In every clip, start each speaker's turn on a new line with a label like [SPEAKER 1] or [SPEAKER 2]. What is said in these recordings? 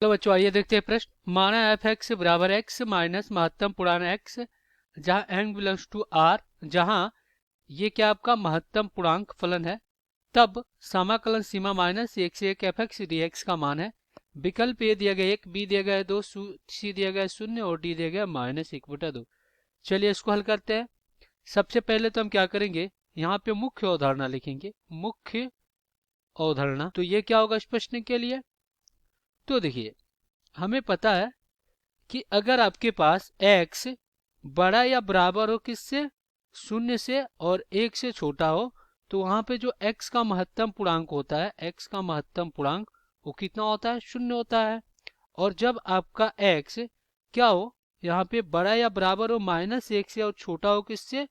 [SPEAKER 1] तो बच्चों आइए देखते हैं प्रश्न। माना एफ एक्स बराबर एक्स माइनस महत्तम पूर्णांक एक्स जहाँ n बिलोंग्स टू आर, जहाँ ये क्या आपका महत्तम पूर्णांक फलन है, तब समाकलन सीमा माइनस एक से एक एफ एक्स डी एक्स का मान है। विकल्प ए दिया गया 1, बी दिया गया 2, सी दिया गया 0 और डी दिया गया -1/2। चलिए इसको हल करते हैं। सबसे पहले तो हम क्या करेंगे, यहाँ पे मुख्य अवधारणा लिखेंगे। मुख्य अवधारणा, तो ये क्या होगा इस प्रश्न के लिए। तो देखिए हमें पता है कि अगर आपके पास x बड़ा या बराबर हो किससे, 0 से, और 1 से छोटा हो, तो वहां पे जो x का महत्तम पूर्णांक होता है, x का महत्तम पूर्णांक वो कितना होता है, 0 होता है। और जब आपका x क्या हो, यहाँ पे बड़ा या बराबर हो -1 से और छोटा हो किससे,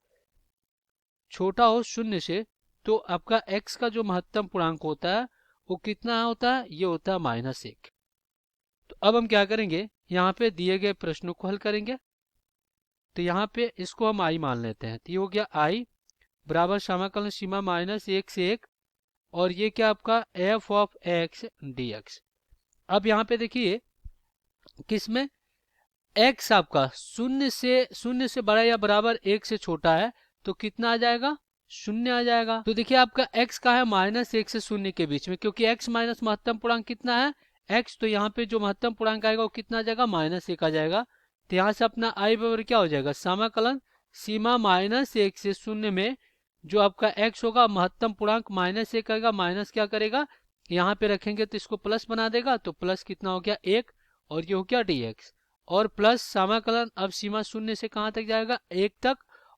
[SPEAKER 1] छोटा हो 0 से, तो आपका x का जो महत्तम पूर्णांक होता है वो कितना होता है, ये होता है -1। तो अब हम क्या करेंगे, यहाँ पे दिए गए प्रश्नों को हल करेंगे। तो यहाँ पे इसको हम i मान लेते हैं। तो ये हो गया i बराबर समाकलन सीमा -1 से 1, और ये क्या आपका f ऑफ x dx। अब यहाँ पे देखिए किसमें x आपका 0 से बड़ा या बराबर 1 से छोटा है, तो कितना आ जाएगा, 0 आ जाएगा। तो देखिए आपका x का है -1 से 0 के बीच में, क्योंकि x माइनस महत्तम पूर्णांक कितना है, x, तो यहाँ पे जो महत्तम पूर्णांक आएगा वो कितना आ जाएगा, -1 आ जाएगा। तो यहाँ से अपना i बराबर क्या हो जाएगा, समाकलन सीमा -1 से 0 में जो आपका x होगा महत्तम पूर्णांक -1 आएगा, माइनस क्या करेगा, यहाँ पे रखेंगे तो इसको प्लस बना देगा, तो प्लस कितना हो गया 1, और ये हो गया dx, और प्लस समाकलन अब सीमा 0 से कहाँ तक जाएगा, 1 तक,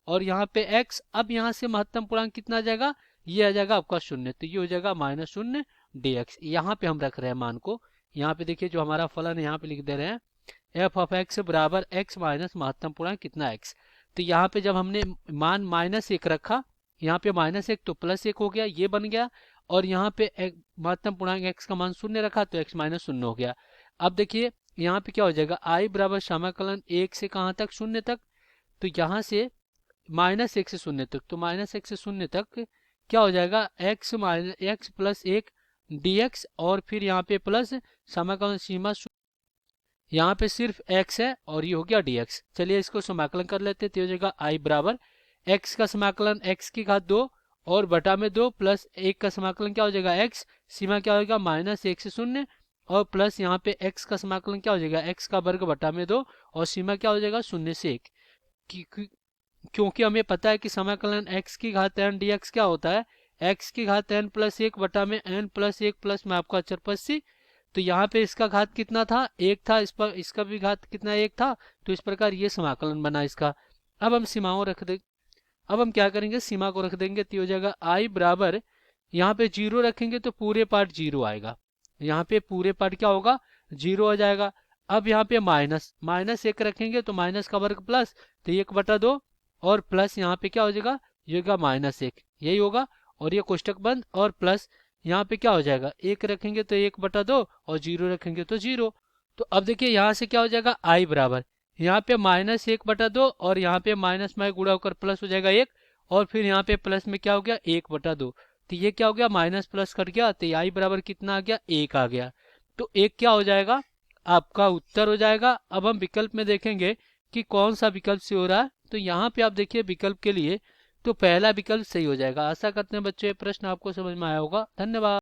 [SPEAKER 1] और यहाँ पे x, अब यहाँ से महत्तम पूर्णांक कितना आ जाएगा, ये आ जाएगा आपका 0, तो ये हो जाएगा -0 dx। यहाँ पे हम रख रहे हैं मान को। यहाँ पे देखिए जो हमारा फलन है यहाँ पे लिख दे रहे हैं f ऑफ x बराबर x माइनस महत्तम पूर्णांक कितना x। तो यहाँ पे जब हमने मान -1 रखा, यहाँ पे -1 तो +1 हो गया, ये बन गया, और यहाँ पे महत्तम पूर्णांक x का मान 0 रखा तो x -0 हो गया। अब देखिए यहाँ पे क्या हो जाएगा, i बराबर समाकलन 1 से कहाँ तक, 0 तक, तो यहाँ से -1 से 0 तक, तो -1 से 0 तक क्या हो जाएगा, x प्लस 1 dx, और फिर यहाँ पे प्लस समाकलन सीमा, यहाँ पे सिर्फ x है और ये हो गया dx। चलिए इसको समाकलन कर लेते हैं। तो हो जाएगा i बराबर x का समाकलन x की घात 2 और बटा में 2 प्लस 1 का समाकलन क्या हो जाएगा x, सीमा क्या होगा -1 से 0, और प्लस यहाँ पे x का समाकलन क्या हो जाएगा, x का वर्ग बटा में 2, और सीमा क्या हो जाएगा 0 से 1। क्योंकि हमें पता है कि समाकलन x की घात n dx क्या होता है, x की घात n प्लस 1 बटा में n प्लस 1 प्लस में आपका अचर सी। तो यहाँ पे इसका घात कितना था, 1 था, इस पर इसका भी घात कितना 1 था, तो इस प्रकार ये समाकलन बना इसका। अब हम सीमाओं रख दे, अब हम क्या करेंगे, सीमा को रख देंगे। तो हो जाएगा i बराबर, यहाँ पे 0 रखेंगे तो पूरे पार्ट 0 आएगा, यहाँ पे पूरे पार्ट क्या होगा, 0 आ जाएगा। अब यहाँ पे -1 रखेंगे तो माइनस का वर्ग प्लस, तो 1/2, और प्लस यहाँ पे क्या हो जाएगा, ये होगा -1, यही होगा, और ये कोष्टक बंद, और प्लस यहाँ पे क्या हो जाएगा, 1 रखेंगे तो 1/2 और 0 रखेंगे तो 0। तो अब देखिए यहाँ से क्या हो जाएगा, i बराबर, यहाँ पे -1/2 और यहाँ पे माइनस में गुणा होकर प्लस हो जाएगा 1, और फिर यहाँ पे प्लस में क्या हो गया 1/2, तो ये क्या हो गया, माइनस प्लस कट गया, तो i बराबर कितना आ गया, 1 आ गया। तो 1 क्या हो जाएगा, आपका उत्तर हो जाएगा। अब हम विकल्प में देखेंगे कि कौन सा विकल्प से हो रहा है। तो यहाँ पे आप देखिए विकल्प के लिए तो पहला विकल्प सही हो जाएगा। आशा करते हैं बच्चों ये प्रश्न आपको समझ में आया होगा। धन्यवाद।